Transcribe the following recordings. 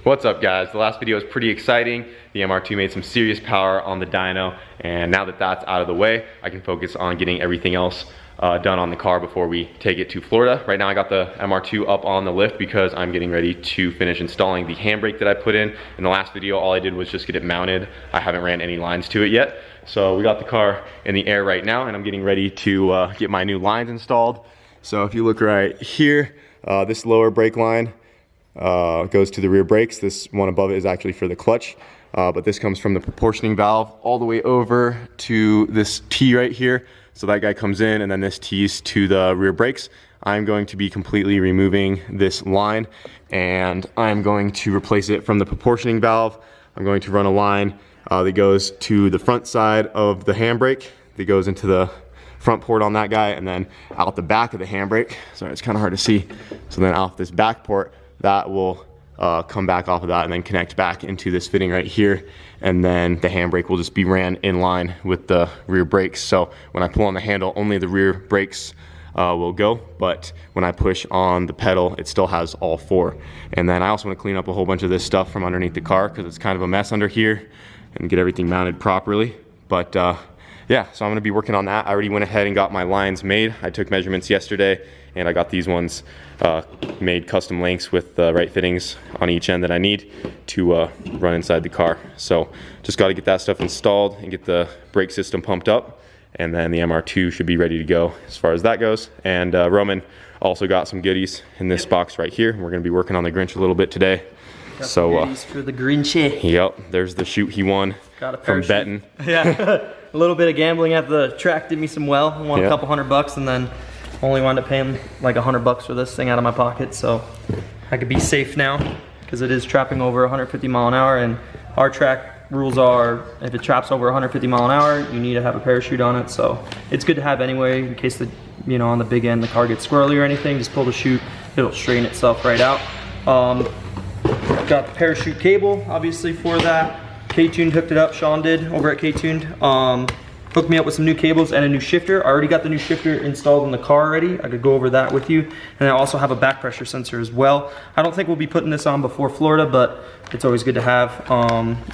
What's up guys? The last video was pretty exciting. The MR2 made some serious power on the dyno, and now that that's out of the way, I can focus on getting everything else done on the car before we take it to Florida. Right now I got the MR2 up on the lift because I'm getting ready to finish installing the handbrake that I put in. In the last video, all I did was just get it mounted. I haven't ran any lines to it yet. So we got the car in the air right now, and I'm getting ready to get my new lines installed. So if you look right here, this lower brake line goes to the rear brakes. This one above it is actually for the clutch, but this comes from the proportioning valve all the way over to this T right here. So that guy comes in, and then this T's to the rear brakes. I'm going to be completely removing this line, and I'm going to replace it from the proportioning valve. I'm going to run a line that goes to the front side of the handbrake, that goes into the front port on that guy, and then out the back of the handbrake. Sorry, it's kind of hard to see. So then out this back port, that will come back off of that and then connect back into this fitting right here, and then the handbrake will just be ran in line with the rear brakes. So when I pull on the handle, only the rear brakes will go, but when I push on the pedal, it still has all four. And then I also want to clean up a whole bunch of this stuff from underneath the car because it's kind of a mess under here, and get everything mounted properly. But yeah, so I'm going to be working on that. I already went ahead and got my lines made. I took measurements yesterday, and I got these ones made custom lengths with the right fittings on each end that I need to run inside the car. So just got to get that stuff installed and get the brake system pumped up, and then the MR2 should be ready to go as far as that goes. And Roman also got some goodies in this box right here. We're going to be working on the Grinch a little bit today. Got some goodies for the Grinchy. Yep, there's the shoot he won from betting. Yeah, a little bit of gambling at the track did me some well. I won a couple $100, and then only wound up paying like $100 for this thing out of my pocket. So I could be safe now because it is trapping over 150 mile an hour, and our track rules are if it traps over 150 mile an hour, you need to have a parachute on it. So it's good to have anyway in case the, you know, on the big end the car gets squirrely or anything. Just pull the chute, it'll straighten itself right out. Got the parachute cable obviously for that. K-Tuned hooked it up, Sean did over at K-Tuned. Hooked me up with some new cables and a new shifter. I already got the new shifter installed in the car already. I could go over that with you. And I also have a back pressure sensor as well. I don't think we'll be putting this on before Florida, but it's always good to have.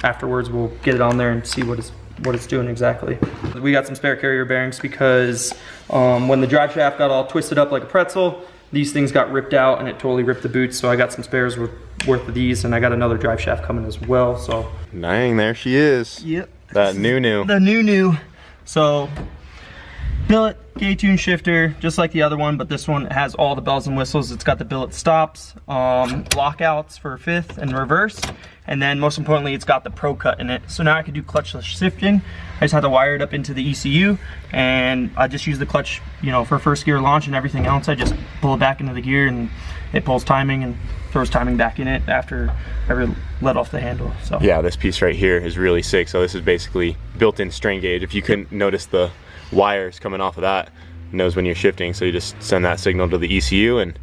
Afterwards, we'll get it on there and see what it's doing exactly. We got some spare carrier bearings because when the drive shaft got all twisted up like a pretzel, these things got ripped out and it totally ripped the boots. So I got some spares worth of these, and I got another drive shaft coming as well. So dang, there she is. Yep. That new. The new. So billet K-Tune shifter, just like the other one, but this one has all the bells and whistles. It's got the billet stops, lockouts for fifth and reverse, and then most importantly, it's got the Pro Cut in it. So now I can do clutchless shifting. I just have to wire it up into the ECU, and I just use the clutch, you know, for first gear launch, and everything else I just pull it back into the gear, and it pulls timing and throws timing back in it after I let off the handle. So yeah, this piece right here is really sick. So this is basically built-in strain gauge. If you couldn't notice the wires coming off of that, it knows when you're shifting. So you just send that signal to the ECU and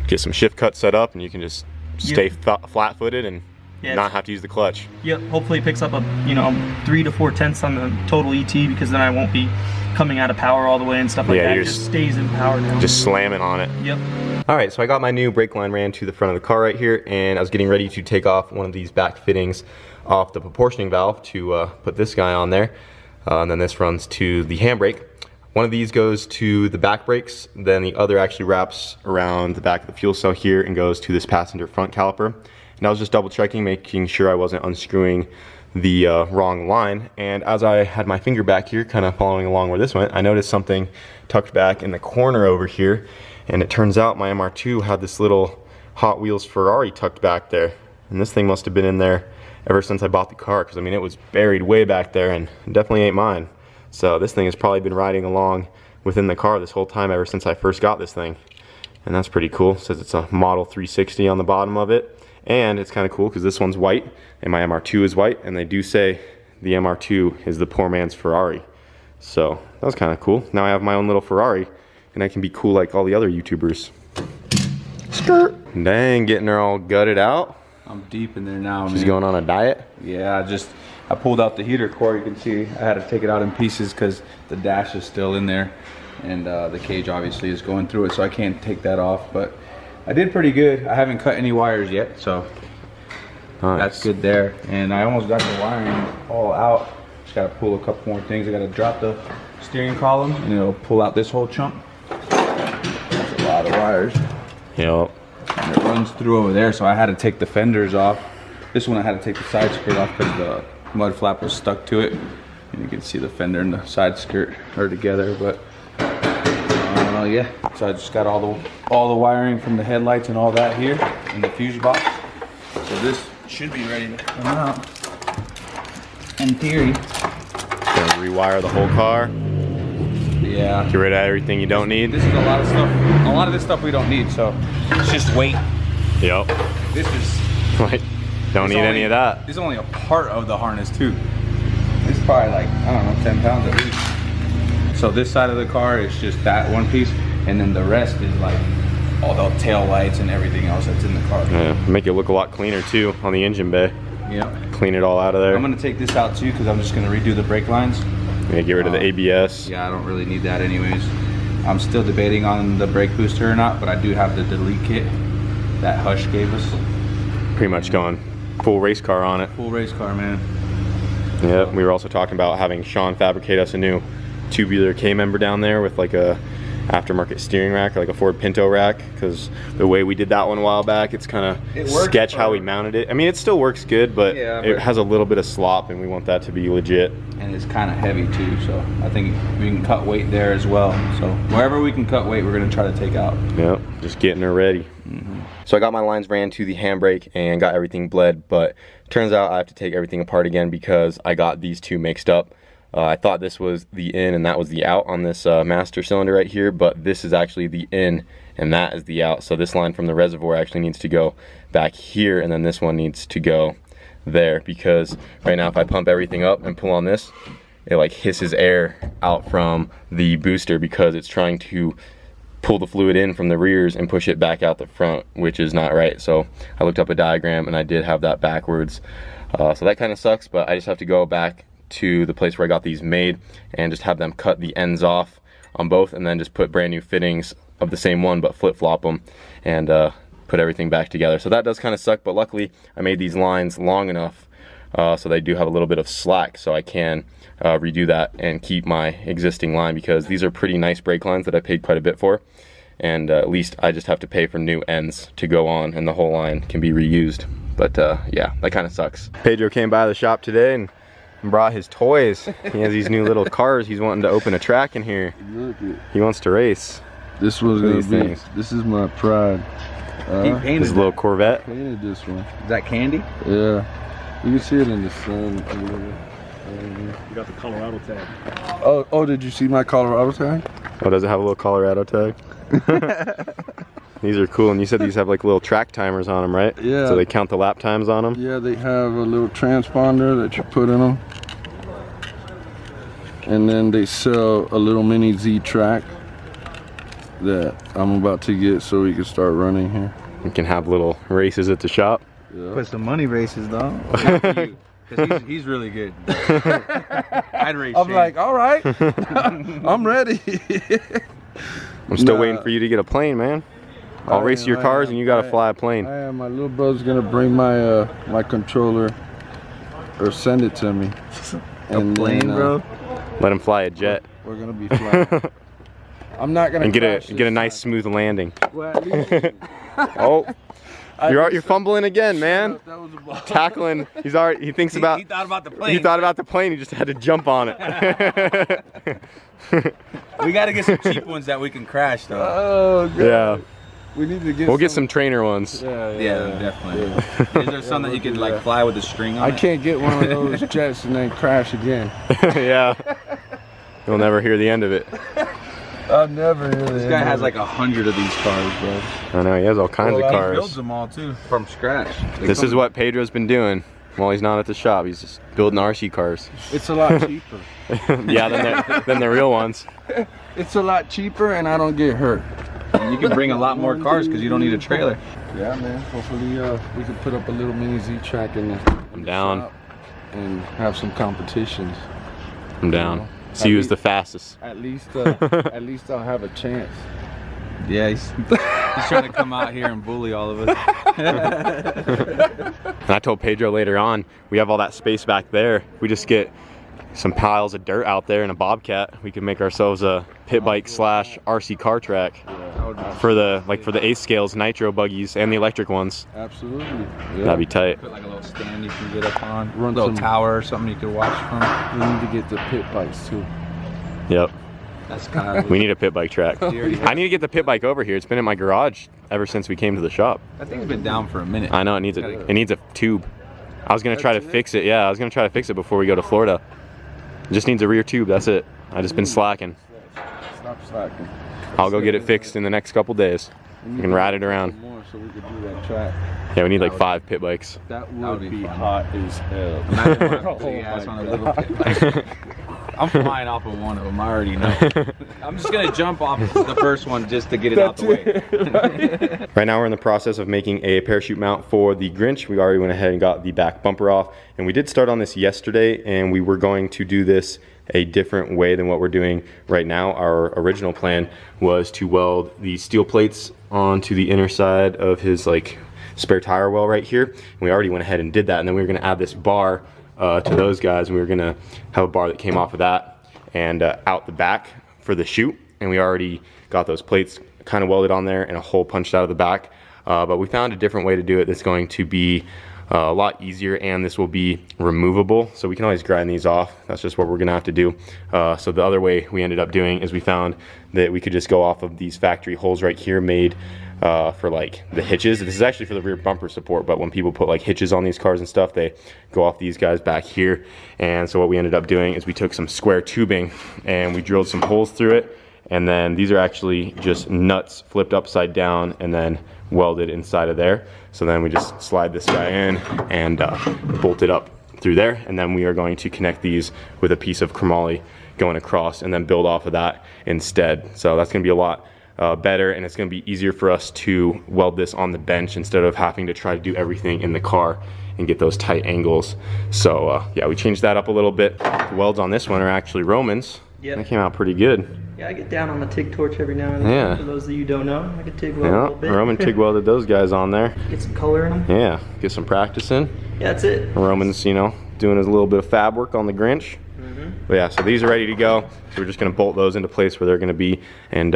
get some shift cuts set up, and you can just stay flat-footed and not have to use the clutch. Yep, hopefully it picks up a 3 to 4 tenths on the total ET, because then I won't be coming out of power all the way and stuff like that. It just stays in power now. Just slamming on it. Yep. All right, so I got my new brake line ran to the front of the car right here, and I was getting ready to take off one of these back fittings off the proportioning valve to put this guy on there, and then this runs to the handbrake. One of these goes to the back brakes, then the other actually wraps around the back of the fuel cell here and goes to this passenger front caliper. And I was just double checking, making sure I wasn't unscrewing the wrong line, and as I had my finger back here kind of following along where this went, I noticed something tucked back in the corner over here, and it turns out my MR2 had this little Hot Wheels Ferrari tucked back there, and this thing must have been in there ever since I bought the car, because I mean it was buried way back there and definitely ain't mine. So this thing has probably been riding along within the car this whole time ever since I first got this thing, and that's pretty cool. It says it's a Model 360 on the bottom of it. And it's kind of cool because this one's white and my MR2 is white, and they do say the MR2 is the poor man's Ferrari. So that was kind of cool. Now I have my own little Ferrari, and I can be cool like all the other YouTubers. Skirt. Dang, getting her all gutted out. I'm deep in there now, She's going on a diet? Yeah, I pulled out the heater core. You can see I had to take it out in pieces because the dash is still in there, and the cage obviously is going through it, so I can't take that off. But I did pretty good. I haven't cut any wires yet, so Nice. That's good there. And I almost got the wiring all out. Just gotta pull a couple more things. I gotta drop the steering column and it'll pull out this whole chunk. That's a lot of wires. Yep. And it runs through over there, so I had to take the fenders off. This one I had to take the side skirt off because the mud flap was stuck to it. And you can see the fender and the side skirt are together, but yeah. So I just got all the wiring from the headlights and all that here in the fuse box. So this should be ready to come out. In theory. Gonna rewire the whole car. Yeah. Get rid of everything you don't need. This is a lot of stuff. A lot of this stuff we don't need, so it's just weight. Yep. This is Like, don't need any of that. This is only a part of the harness too. This is probably like, I don't know, 10 pounds at least. So this side of the car is just that one piece, and then the rest is like all the tail lights and everything else that's in the car. Yeah, make it look a lot cleaner too on the engine bay. Yep. Clean it all out of there. I'm gonna take this out too because I'm just gonna redo the brake lines. Yeah, get rid of the ABS. Yeah, I don't really need that anyways. I'm still debating on the brake booster or not, but I do have the delete kit that Hush gave us. Pretty much going full race car on it. Full race car, man. Yeah, we were also talking about having Sean fabricate us a new tubular K-member down there with like a aftermarket steering rack, or like a Ford Pinto rack, because the way we did that one a while back, it's kind of sketch how we mounted it. I mean, it still works good, but yeah, it has a little bit of slop, and we want that to be legit. And it's kind of heavy too, so I think we can cut weight there as well. So wherever we can cut weight, we're gonna try to take out. Yep, just getting her ready. So I got my lines ran to the handbrake and got everything bled, but turns out I have to take everything apart again because I got these two mixed up. I thought this was the in and that was the out on this master cylinder right here, but this is actually the in and that is the out. So this line from the reservoir actually needs to go back here, and then this one needs to go there, because right now if I pump everything up and pull on this, it like hisses air out from the booster because it's trying to pull the fluid in from the rears and push it back out the front, which is not right. So I looked up a diagram and I did have that backwards. So that kind of sucks, but I just have to go back to the place where I got these made and just have them cut the ends off on both, and then just put brand new fittings of the same one but flip-flop them and put everything back together. So that does kind of suck, but luckily I made these lines long enough so they do have a little bit of slack, so I can redo that and keep my existing line, because these are pretty nice brake lines that I paid quite a bit for, and at least I just have to pay for new ends to go on and the whole line can be reused. But yeah, that kind of sucks. Pedro came by the shop today and brought his toys. He has these new little cars. He's wanting to open a track in here. He wants to race. This was gonna be. This is my pride. He painted His little Corvette. Painted this one. Is that candy? Yeah, you can see it in the sun. You got the Colorado tag. Oh, did you see my Colorado tag? Oh, does it have a little Colorado tag? These are cool, and you said these have like little track timers on them, right? Yeah. So they count the lap times on them? Yeah, they have a little transponder that you put in them. And then they sell a little mini Z track that I'm about to get so we can start running here. You can have little races at the shop. Yeah. Put some money races though. Because he's really good. I'd race I'm Shane. like, all right, I'm ready. I'm still waiting for you to get a plane, man. I'll race your cars and you gotta fly a plane. I am. My little brother's gonna bring my my controller or send it to me. A plane, bro. Let him fly a jet. We're gonna be flying. I'm not gonna And get crash a nice this smooth landing. time. Well, at least Oh, you're fumbling again, man. that was a ball. Tackling. He thinks about. He thought about the plane. He thought about the plane. He just had to jump on it. We gotta get some cheap ones that we can crash though. Oh god. Yeah. We need to get. We'll get some trainer ones. Yeah, definitely. Yeah. Is there some that you could like fly with a string on I it? can't get one of those jets and then crash again. Yeah. You'll never hear the end of it. I'll never hear This guy has like 100 of these cars, bro. I know, he has all kinds of He cars. builds them all too, from scratch. This is what Pedro's been doing while he's not at the shop. He's just building RC cars. It's a lot cheaper. Yeah, than the real ones. It's a lot cheaper and I don't get hurt. And you can bring a lot more cars because you don't need a trailer. Yeah, man. Hopefully, we can put up a little mini Z track in the. I'm down. shop and have some competitions. I'm down. See who's the fastest. At least I'll have a chance. Yeah, He's trying to come out here and bully all of us. And I told Pedro later on, we have all that space back there. We just get some piles of dirt out there and a bobcat. We could make ourselves a pit bike slash RC car track for the Ace Scales nitro buggies and the electric ones. Absolutely. Yeah. That'd be tight. Put like a little stand you can get up on, Run a little some- tower or something you could watch from. We need to get the pit bikes too. Yep. That's kind of. We need a pit bike track. I need to get the pit bike over here. It's been in my garage ever since we came to the shop. That thing's been down for a minute. I know it needs a tube. I was gonna try to fix it. Yeah, I was gonna try to fix it before we go to Florida. It just needs a rear tube. That's it. I just been slacking. Stop slacking. I'll go get it fixed in the next couple days. We can ride it around. More so we could do that track. Yeah, we need like 5 pit bikes. That would would be be fun. hot as hell. Imagine one big ass on a little pit bike. I'm flying off of one of them. I already know. I'm just gonna jump off the first one just to get it out the way. Right now we're in the process of making a parachute mount for the Grinch. We already went ahead and got the back bumper off, and we did start on this yesterday, and we were going to do this a different way than what we're doing right now. Our original plan was to weld the steel plates onto the inner side of his like spare tire well right here, and we already went ahead and did that, and then we were going to add this bar to those guys, and we were going to have a bar that came off of that and out the back for the chute, and we already got those plates kind of welded on there and a hole punched out of the back, but we found a different way to do it that's going to be a lot easier, and this will be removable, so we can always grind these off. That's just what we're gonna have to do. So the other way we ended up doing is we found that we could just go off of these factory holes right here made for like the hitches. This is actually for the rear bumper support, but when people put like hitches on these cars and stuff, they go off these guys back here. And so what we ended up doing is we took some square tubing and we drilled some holes through it, and then these are actually just nuts flipped upside down and then welded inside of there. So then we just slide this guy in and bolt it up through there, and then we are going to connect these with a piece of chromoly going across and then build off of that instead. So that's going to be a lot better, and it's going to be easier for us to weld this on the bench instead of having to try to do everything in the car and get those tight angles. So yeah, we changed that up a little bit. The welds on this one are actually Romans. Yep. They came out pretty good. Yeah, I get down on the TIG torch every now and then. Yeah. For those of you who don't know, I can TIG weld a Yeah, little bit. Roman TIG welded those guys on there. Get some color in them. Yeah, get some practice in. Yeah, that's it. Roman's, you know, doing his little bit of fab work on the Grinch. But yeah, so these are ready to go. So we're just gonna bolt those into place where they're gonna be, and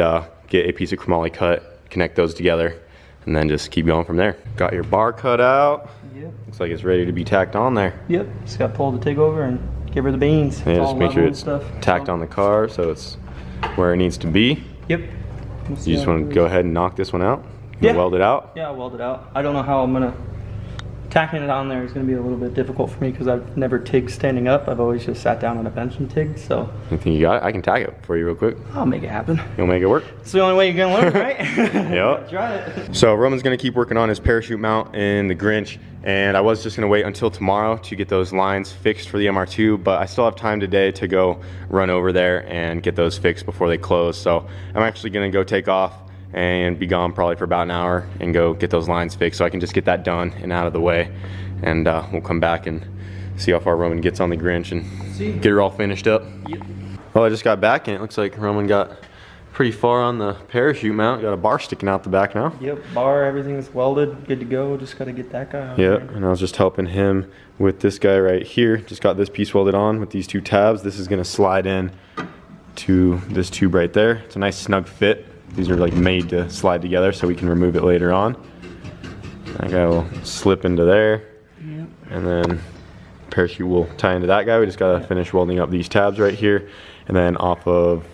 get a piece of chromoly cut, connect those together, and then just keep going from there. Got your bar cut out. Yep. Looks like it's ready to be tacked on there. Yep. Just got to pull the TIG over and give her the beans. Yeah, It's just all make sure level and it's stuff. tacked on the car so it's where it needs to be. Yep. You just want to go ahead and knock this one out? Yeah. Weld it out? Yeah, I'll weld it out. I don't know how I'm gonna. Tacking it on there is gonna be a little bit difficult for me because I've never TIG standing up. I've always just sat down on a bench and TIG. So You think you got it? I can tack it for you real quick. I'll make it happen. You'll make it work? It's the only way you're gonna learn, right? Yep. Try it. So Roman's gonna keep working on his parachute mount in the Grinch, and I was just gonna wait until tomorrow to get those lines fixed for the MR2, but I still have time today to go run over there and get those fixed before they close. So I'm actually gonna go take off and be gone probably for about an hour and go get those lines fixed so I can just get that done and out of the way, and we'll come back and see how far Roman gets on the Grinch and get her all finished up. Yep. Well, I just got back and it looks like Roman got pretty far on the parachute mount. Got a bar sticking out the back now. Yep. Bar, everything's welded, good to go. Just gotta get that guy out Yeah, there. and I was just helping him with this guy right here. Just got this piece welded on with these 2 tabs. This is gonna slide in to this tube right there. It's a nice snug fit. These are like made to slide together so we can remove it later on. That guy will slip into there. Yep. And then parachute will tie into that guy. We just gotta finish welding up these tabs right here. And then off of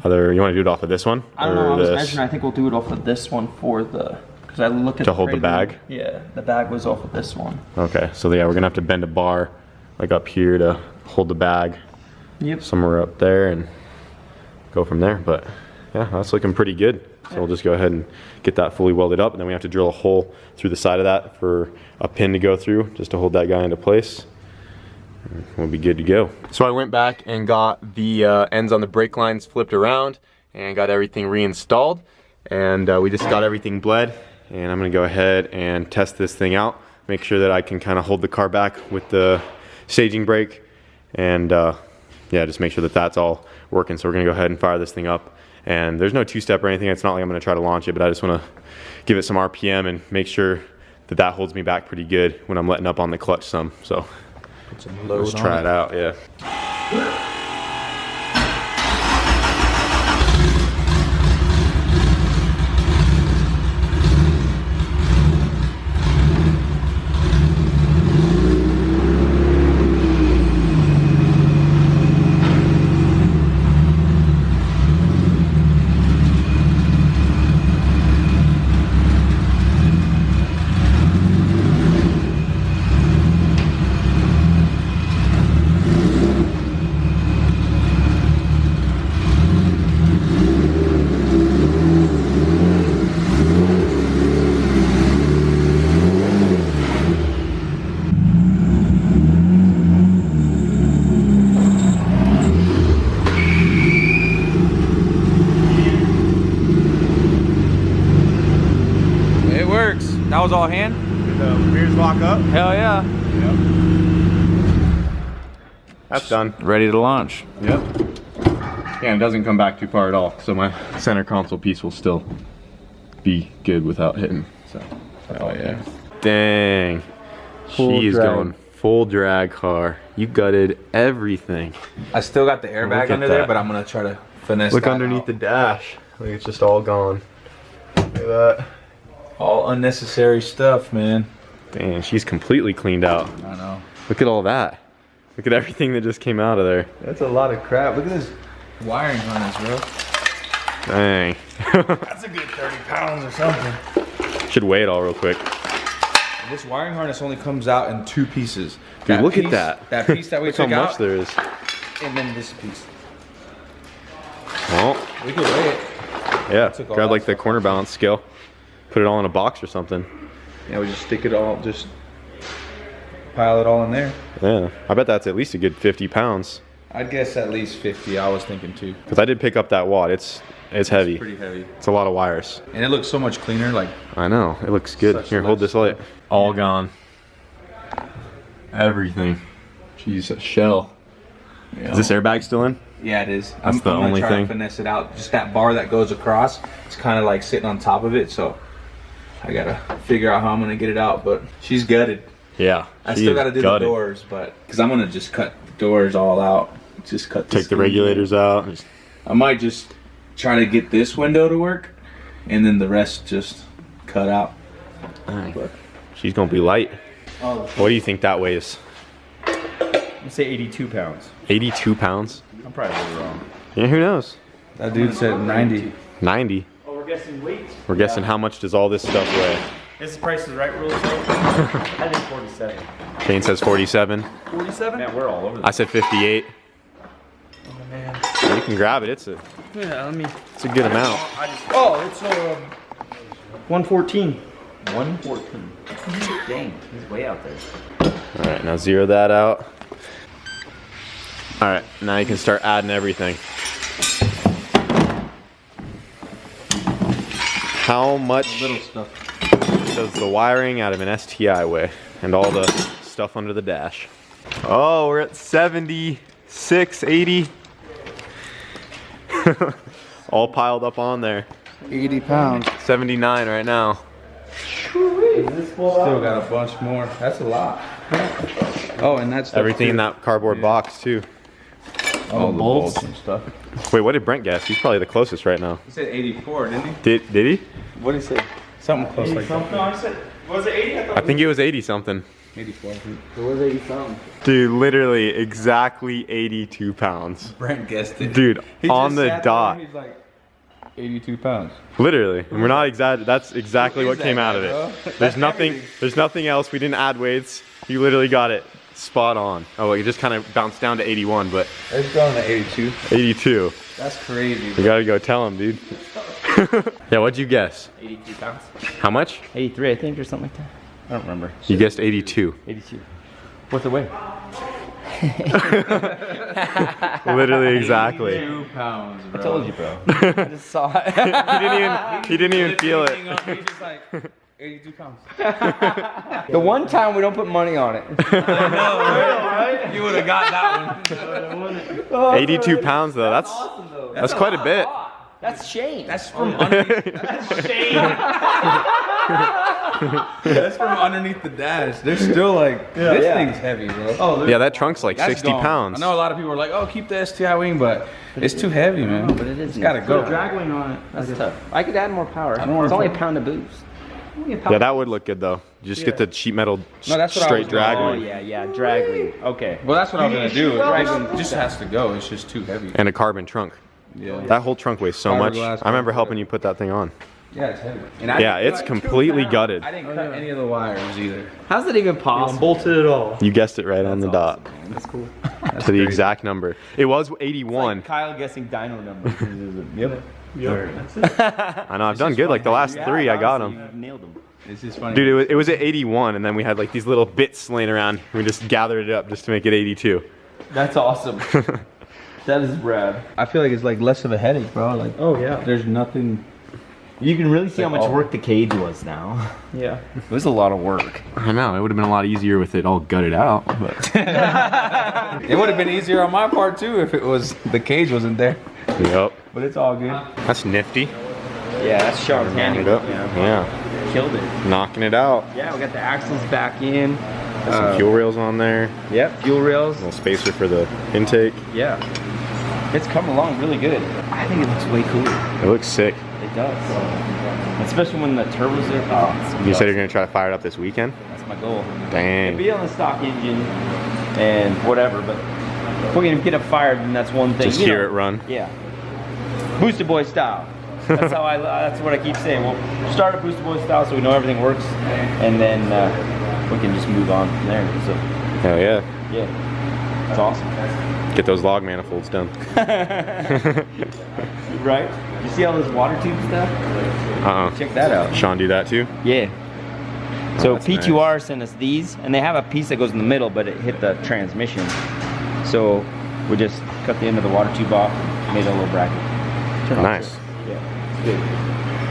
you wanna do it off of this one? I don't know, I was this? measuring, I think we'll do it off of this one for the, because I looked at To hold the frame. bag? Yeah, the bag was off of this one. Okay, so yeah, we're gonna have to bend a bar like up here to hold the bag Yep. somewhere up there and go from there. But yeah, that's looking pretty good. So we'll just go ahead and get that fully welded up, and then we have to drill a hole through the side of that for a pin to go through just to hold that guy into place. And we'll be good to go. So I went back and got the ends on the brake lines flipped around and got everything reinstalled, and we just got everything bled, and I'm gonna go ahead and test this thing out, make sure that I can kind of hold the car back with the staging brake, and yeah, just make sure that that's all working. So we're gonna go ahead and fire this thing up, and there's no 2-step or anything. It's not like I'm gonna try to launch it, but I just wanna give it some RPM and make sure that that holds me back pretty good when I'm letting up on the clutch some. So let's try it out, yeah. That was all hand? Did the mirrors lock up? Hell yeah. Yep. That's done. Ready to launch. Yep. Yeah, it doesn't come back too far at all, so my center console piece will still be good without hitting. So, Oh yeah. dang. Full She is drag. going full drag car. You gutted everything. I still got the Look airbag at under there, that. but I'm gonna try to finesse Look that underneath out. the dash. Like it's just all gone. Look at that. All unnecessary stuff, man. Dang, she's completely cleaned out. I know. Look at all that. Look at everything that just came out of there. That's a lot of crap. Look at this wiring harness, bro. Dang. That's a good 30 pounds or something. Should weigh it all real quick. This wiring harness only comes out in 2 pieces. Dude, look at piece, that. That piece that we Look how took much out, there is. and then this piece. Well, We could weigh it. yeah. Took all Grab that like the stuff corner balance scale. Put it all in a box or something. Yeah, we just stick it all, just pile it all in there. Yeah. I bet that's at least a good 50 pounds. I'd guess at least 50. I was thinking too. Because I did pick up that wad. It's heavy. Pretty heavy. It's a lot of wires. And it looks so much cleaner. Like, I know. It looks good. Such Here, hold less this light. All gone. Everything. Jeez, a shell. Is this airbag still in? yeah, it is. That's the gonna only try thing. To finesse it out. Just that bar that goes across. It's kind of like sitting on top of it. So I gotta figure out how I'm gonna get it out. But she's gutted. Yeah. I she still is gotta do gutted. the doors, but because I'm gonna just cut the doors all out. Just cut. Take the regulators out. Just- I might just try to get this window to work, and then the rest just cut out. Dang. She's gonna be light. Oh, What do you think that weighs? let's say 82 pounds. 82 pounds? I'm probably really wrong. Yeah, who knows? That dude said 90. 90. Oh, we're guessing weight. We're guessing how much does all this stuff weigh? This is Price is Right rules. I think 47. Shane says 47. 47? Man, we're all over I said 58. Oh man. You can grab it. It's a Yeah, let me. it's a good amount. Oh, it's 114. 114. Dang, he's way out there. All right, now zero that out. All right, now you can start adding everything. How much Little stuff. does the wiring out of an STI weigh? And all the stuff under the dash. Oh, we're at 76, 80. All piled up on there. 80 pounds. 79 right now. Still got a bunch more. That's a lot. Oh, and that's Everything in that cardboard box too. all the bolts. bolts and stuff. Wait, what did Brent guess? He's probably the closest right now. He said 84, didn't he? Did he? What did he say? Something close like that. No, I said, was it 80? I thought I think it was 80 something. 84. It was 80 something. Dude, literally exactly 82 pounds. Brent guessed it. Dude, He on just the sat there dot. and he's like 82 pounds. Literally. And we're not exaggerating. That's exactly Who what is came that out guy, of bro? it. That's There's nothing everything. there's nothing else. We didn't add weights. You literally got it spot on. Oh, well, it just kind of bounced down to 81, but It's going to 82. 82. That's crazy. We gotta go tell him, dude. Yeah, what'd you guess? 82 pounds. How much? 83, I think, or something like that. I don't remember. You guessed 82. 82. What's the weight? Literally exactly. 2 pounds, bro. I told you, bro. I just saw it. He didn't even feel it. He's just like 82 pounds. The one time we don't put money on it. You would have got that one. 82 pounds though. That's quite a bit. That's Shane. That's from underneath. That's from underneath the dash. They're still like, this thing's heavy, bro. Oh, Yeah, that trunk's like That's 60 gone. pounds. I know a lot of people are like, oh, keep the STI wing, but it's too heavy, man. But it is. It's gotta go. drag wing on it. That's tough. I could add more power. don't wanna It's only a put- pound of boost. Yeah, that would look good though. You just get the sheet metal No, that's what I straight was drag gonna- Oh ring yeah, drag wing. Okay. Well, that's what I was gonna do. Drag wing just has to go. It's just too heavy. and a carbon trunk. Yeah. That whole trunk weighs so much. Fiberglass, I remember helping you put that thing on. Yeah, it's heavy. And Yeah, it's completely gutted. I didn't cut any of the wires either. How's it even possible? Bolted it all. You guessed it right on the dot. That's cool. To the exact number. It was 81. Kyle guessing dyno numbers. Yep. I know, I've done good. Like the last 3, I got them. Nailed them. It's just funny. Dude, it was at 81, and then we had like these little bits laying around. We just gathered it up just to make it 82. That's awesome. That is rad. I feel like it's like less of a headache, bro. Like, Oh yeah. there's nothing. You can really see how much all- work the cage was now. Yeah. It was a lot of work. I know, it would have been a lot easier with it all gutted out, but It would have been easier on my part too if it was the cage wasn't there. yep. But it's all good. That's nifty. Yeah, that's sharp handling. Yep. Yeah. Yeah, Killed it. knocking it out. Yeah, we got the axles back in. Got some fuel rails on there. Yep, fuel rails. Little spacer for the intake. Yeah. It's coming along really good. I think it looks way cooler. It looks sick. It does. Especially when the turbos are. Oh, You said you're gonna try to fire it up this weekend? that's my goal. It'd Dang. be on the stock engine and whatever, but if we're gonna get it fired, then that's one thing. Just You hear know, it run. Yeah. Boostedboiz style. That's how that's what I keep saying. We'll start at Boostedboiz style so we know everything works, and then we can just move on from there. So Hell yeah. yeah, it's awesome. Get those log manifolds done. Right? You see all this water tube stuff? Check that out. Sean do that too? Yeah. So that's P2R sent us these, and they have a piece that goes in the middle, but it hit the transmission. So we just cut the end of the water tube off, made a little bracket. Turn on Nice. to it. Yeah, it's good.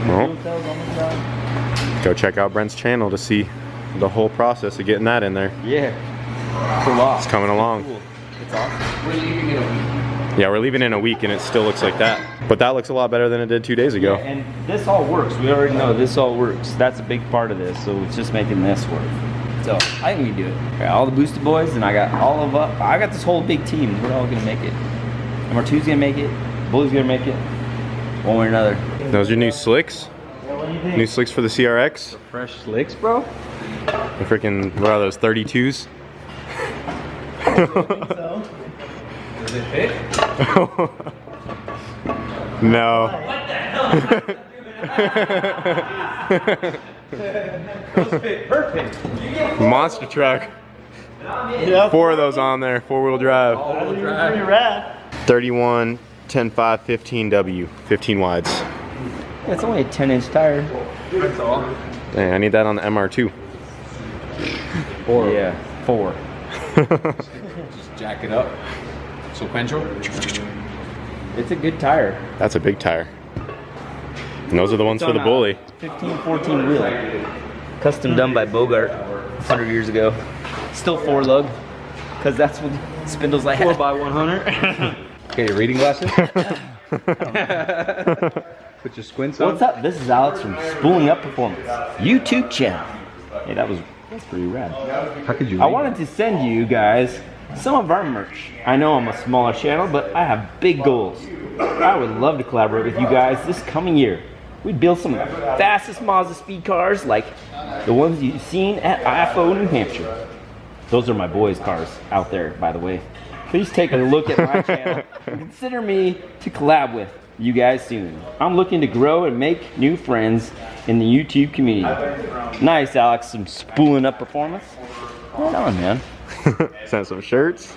Well, Fuel cells on the side. go check out Brent's channel to see the whole process of getting that in there. Yeah. Cool off. It's coming along. Cool. It's awesome. Yeah, we're leaving in a week and it still looks like that. But that looks a lot better than it did 2 days ago. Yeah, and this all works. We already know this all works. That's a big part of this. So it's just making this work. So I think we can do it. I got all the Boostedboiz, and I got all of I got this whole big team. We're all gonna make it. MR2's gonna make it. Bully's gonna make it. One way or another. Those are your new slicks? New slicks for the CRX? Fresh slicks, bro. The freaking, what are those, 32s? Does it fit? No. Perfect. Monster truck. Yeah. 4 of those on there, 4-wheel drive. Pretty rad. 31, 10, 5, 15W, 15 wides. It's only a 10-inch tire. That's all. Dang, I need that on the MR2. 4. Yeah, 4. Just jack it up. Sequential. It's a good tire. That's a big tire. And those are the ones for the bully. 15, 14 wheel. Custom done by Bogart 100 years ago. Still 4 lug, because that's what spindles I had. 4x100. Okay, your reading glasses. Put your squints on. What's up? This is Alex from Spooling Up Performance YouTube channel. Hey, that's pretty rad. How could you? I wanted to send you guys some of our merch. I know I'm a smaller channel, but I have big goals. I would love to collaborate with you guys this coming year. We'd build some of the fastest Mazda speed cars like the ones you've seen at IFO, New Hampshire. Those are my boys' cars out there, by the way. Please take a look at my channel and consider me to collab with you guys soon. I'm looking to grow and make new friends in the YouTube community. Nice, Alex, some spooling up performance. Right on, man. Sent some shirts.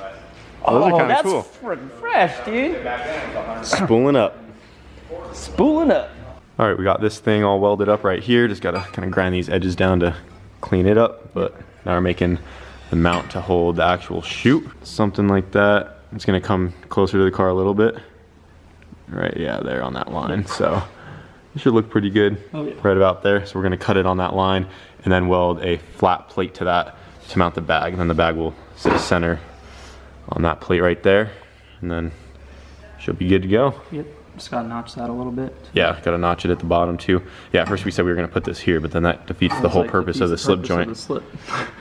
Those are kind of that's cool. freaking fresh, dude. Spooling up. Spooling up. All right, we got this thing all welded up right here. Just gotta kind of grind these edges down to clean it up. But now we're making the mount to hold the actual chute. Something like that. It's gonna come closer to the car a little bit. Right, yeah, there on that line. So it should look pretty good right about there. So we're gonna cut it on that line and then weld a flat plate to that to mount the bag. And then the bag will sit center on that plate right there. And then she'll be good to go. Yep. Just gotta notch that a little bit. Yeah, gotta notch it at the bottom too. Yeah, first we said we were gonna put this here, but then that defeats the whole purpose of the slip joint.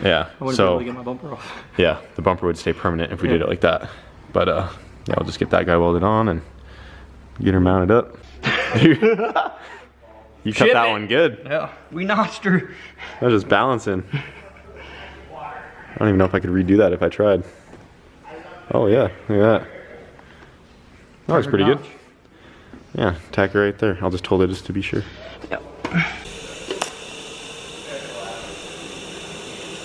Yeah, I wouldn't be able to get my bumper off. Yeah, the bumper would stay permanent if we did it like that. But yeah, I'll just get that guy welded on and get her mounted up. You cut that one good. Yeah, we notched her. I was just balancing. I don't even know if I could redo that if I tried. Oh yeah, look at that. That was pretty good. Yeah, tack it right there. I'll just hold it just to be sure. Yep.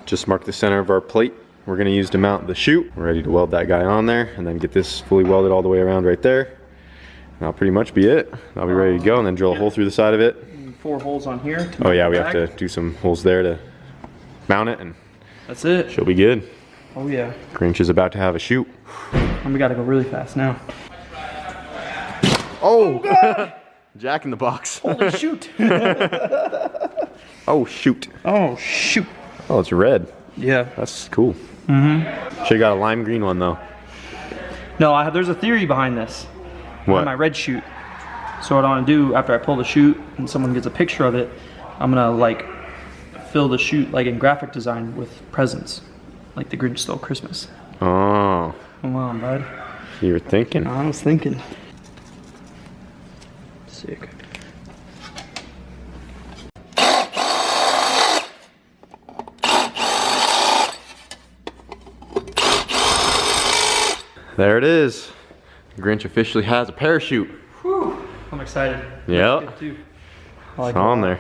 Just mark the center of our plate. We're gonna use to mount the chute. We're ready to weld that guy on there and then get this fully welded all the way around right there. And that'll pretty much be it. I'll be ready to go and then drill a hole through the side of it. 4 holes on here. Oh yeah, we have to do some holes there to mount it and that's it. She'll be good. Oh yeah. Grinch is about to have a chute. And we gotta go really fast now. Oh, Jack in the box. Holy shoot. Oh shoot. Oh shoot. Oh, it's red. Yeah. That's cool. Should've got a lime green one though. No, there's a theory behind this. What? On my red chute. So what I want to do after I pull the chute and someone gets a picture of it, I'm gonna like fill the chute like in graphic design with presents, like the Grinch Stole Christmas. Oh. Come on, bud. You were thinking. I was thinking. Sick. There it is. Grinch officially has a parachute. Whew. I'm excited. Yep. Like it's on there.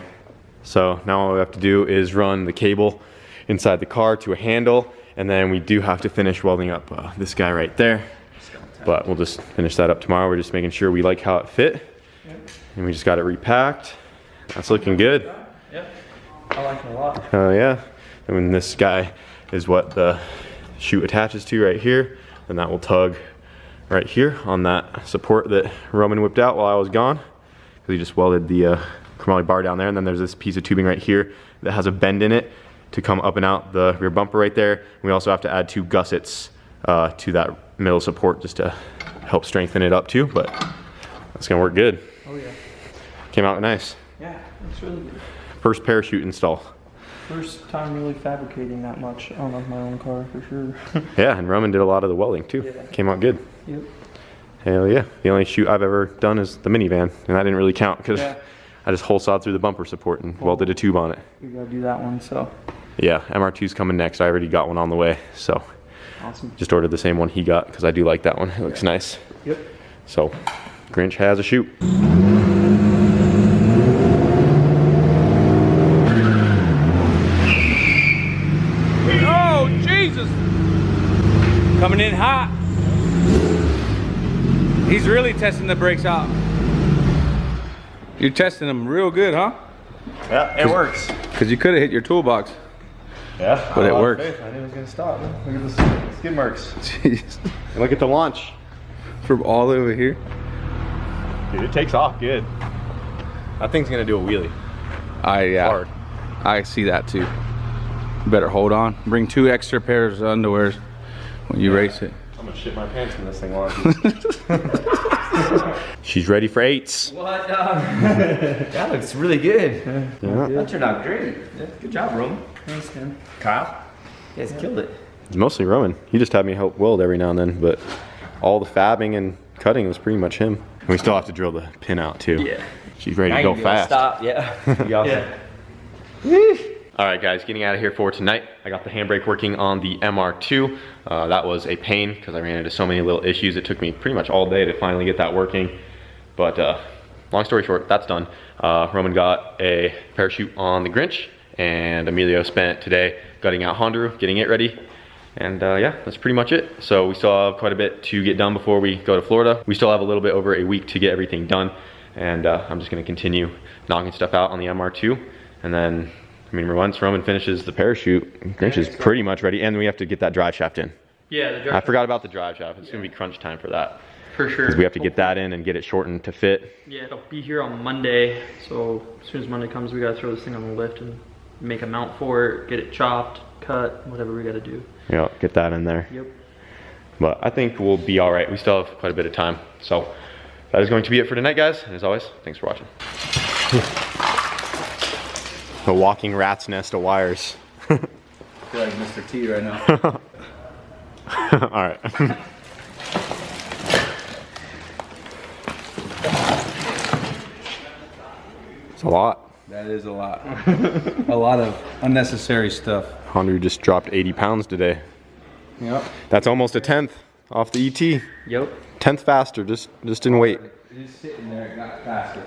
So now all we have to do is run the cable inside the car to a handle, and then we do have to finish welding up this guy right there. But we'll just finish that up tomorrow. We're just making sure we like how it fit. Yep. And we just got it repacked. That's looking good. Yep. I like it a lot. Oh yeah. And when this guy is what the chute attaches to right here, then that will tug right here on that support that Roman whipped out while I was gone. Because he just welded the chromoly bar down there, and then there's this piece of tubing right here that has a bend in it to come up and out the rear bumper right there. And we also have to add 2 gussets to that middle support just to help strengthen it up too, but that's gonna work good. Oh yeah. Came out nice. Yeah, it's really good. First parachute install. First time really fabricating that much on my own car for sure. Yeah, and Roman did a lot of the welding too. Yeah. Came out good. Yep. Hell yeah. The only chute I've ever done is the minivan, and that didn't really count because I just hole sawed through the bumper support and welded a tube on it. We gotta do that one, so. Yeah, MR2's coming next. I already got one on the way, so. Awesome. Just ordered the same one he got because I do like that one. It looks nice. Yep. So, Grinch has a chute. Oh, Jesus! Coming in hot. He's really testing the brakes out. You're testing them real good, huh? Yeah, it works. Because you could have hit your toolbox. Yeah, but it worked. I knew it was gonna stop. Look at the skid marks. Jeez. And look at the launch. From all over here. Dude, it takes off good. That thing's gonna do a wheelie. Yeah. Hard. I see that too. You better hold on. Bring 2 extra pairs of underwears when you race it. I'm gonna shit my pants when this thing launches. She's ready for 8s. What? That looks really good. Yeah. That turned out great. Yeah, good job, Roman. Thanks, man. Kyle, you guys killed it. It's mostly Roman. He just had me help weld every now and then, but all the fabbing and cutting was pretty much him. And we still have to drill the pin out too. Yeah. She's ready Now to go you gotta fast. Stop, yeah. Yeah. All right, guys, getting out of here for tonight. I got the handbrake working on the MR2. That was a pain because I ran into so many little issues. It took me pretty much all day to finally get that working. But long story short, that's done. Roman got a parachute on the Grinch, and Emilio spent today gutting out Hondaru, getting it ready. And yeah, that's pretty much it. So we still have quite a bit to get done before we go to Florida. We still have a little bit over a week to get everything done. And I'm just gonna continue knocking stuff out on the MR2. And then, I mean, once Roman finishes the parachute, Grinch is pretty much ready. And we have to get that drive shaft in. Yeah, the drive I forgot about the drive shaft. It's gonna be crunch time for that. for sure. Because we have to get that in and get it shortened to fit. Yeah, it'll be here on Monday. So as soon as Monday comes, we gotta throw this thing on the lift and make a mount for it, get it chopped, cut, whatever we gotta do. Yeah, get that in there. Yep. But I think we'll be all right. We still have quite a bit of time. So that is going to be it for tonight, guys. And as always, thanks for watching. The walking rat's nest of wires. I feel like Mr. T right now. All right. It's a lot. That is a lot. A lot of unnecessary stuff. Hondaru just dropped 80 pounds today. Yep. That's almost a 10th off the ET. Yep. 10th faster, just in weight. Just sitting there, it got faster.